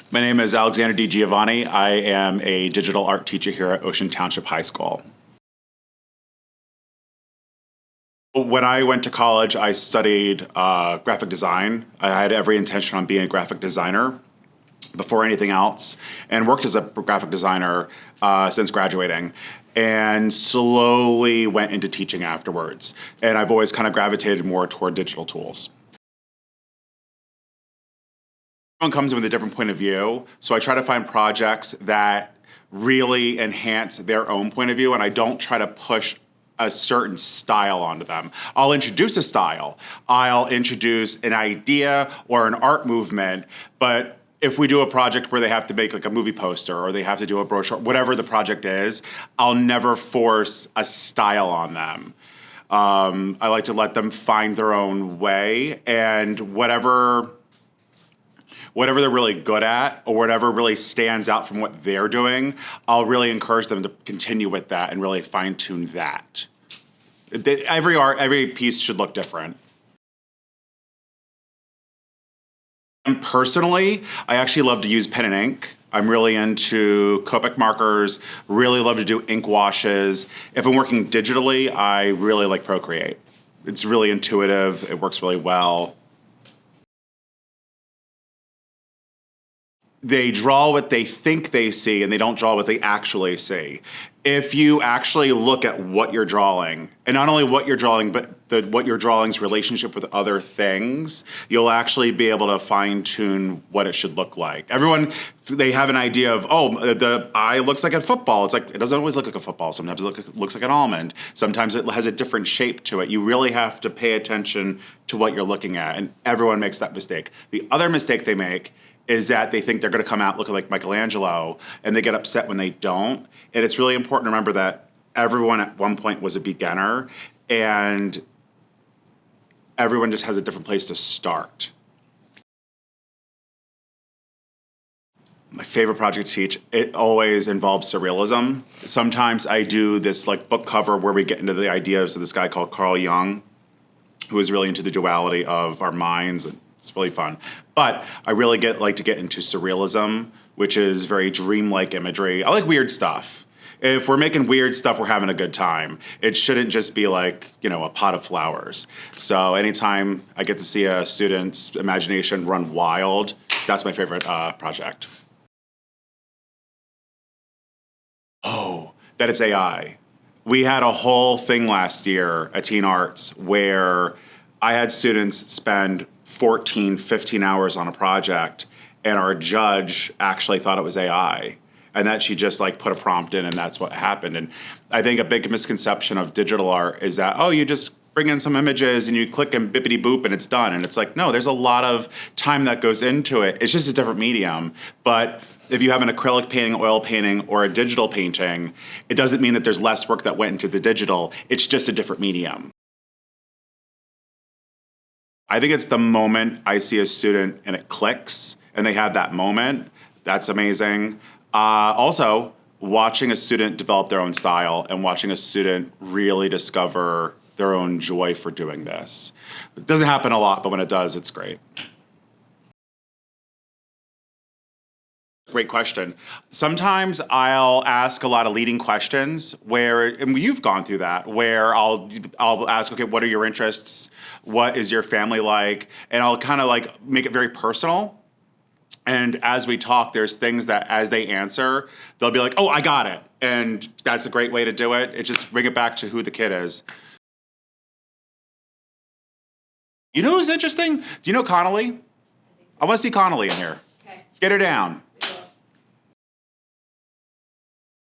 My name is Alexander DiGiovanni. I am a digital art teacher here at Ocean Township High School. When I went to college, I studied graphic design. I had every intention on being a graphic designer before anything else, and worked as a graphic designer since graduating, and slowly went into teaching afterwards. And I've always kind of gravitated more toward digital tools. Everyone comes in with a different point of view, so I try to find projects that really enhance their own point of view, and I don't try to push a certain style onto them. I'll introduce a style, I'll introduce an idea or an art movement, but if we do a project where they have to make like a movie poster or they have to do a brochure, whatever the project is, I'll never force a style on them. I like to let them find their own way, and whatever they're really good at or whatever really stands out from what they're doing, I'll really encourage them to continue with that and really fine-tune that. Every piece should look different. And personally, I actually love to use pen and ink. I'm really into Copic markers, really love to do ink washes. If I'm working digitally, I really like Procreate. It's really intuitive, it works really well. They draw what they think they see and they don't draw what they actually see. If you actually look at what you're drawing, and not only what you're drawing, but what your drawing's relationship with other things, you'll actually be able to fine-tune what it should look like. Everyone, they have an idea of, oh, the eye looks like a football. It's like, it doesn't always look like a football. Sometimes it looks like an almond. Sometimes it has a different shape to it. You really have to pay attention to what you're looking at, and everyone makes that mistake. The other mistake they make is that they think they're going to come out looking like Michelangelo, and they get upset when they don't. And it's really important to remember that everyone at one point was a beginner, and everyone just has a different place to start. My favorite project to teach, it always involves surrealism. Sometimes I do this like book cover where we get into the ideas of this guy called Carl Jung, who is really into the duality of our minds. And it's really fun. But I really like to get into surrealism, which is very dreamlike imagery. I like weird stuff. If we're making weird stuff, we're having a good time. It shouldn't just be like, a pot of flowers. So anytime I get to see a student's imagination run wild, that's my favorite project. Oh, that it's AI. We had a whole thing last year at Teen Arts where I had students spend 14, 15 hours on a project, and our judge actually thought it was AI, and that she just like put a prompt in and that's what happened. And I think a big misconception of digital art is that, oh, you just bring in some images and you click and bippity boop and it's done. And it's like, no, there's a lot of time that goes into it. It's just a different medium. But if you have an acrylic painting, oil painting, or a digital painting, it doesn't mean that there's less work that went into the digital. It's just a different medium. I think it's the moment I see a student and it clicks and they have that moment. That's amazing. Also, watching a student develop their own style and watching a student really discover their own joy for doing this. It doesn't happen a lot, but when it does, it's great. Great question. Sometimes I'll ask a lot of leading questions and you've gone through that, where I'll ask, okay, what are your interests? What is your family like? And I'll kind of like make it very personal. And as we talk, there's things that as they answer, they'll be like, oh, I got it. And that's a great way to do it. It just bring it back to who the kid is. You know who's interesting? Do you know Connolly? I want to see Connolly in here. Okay. Get her down.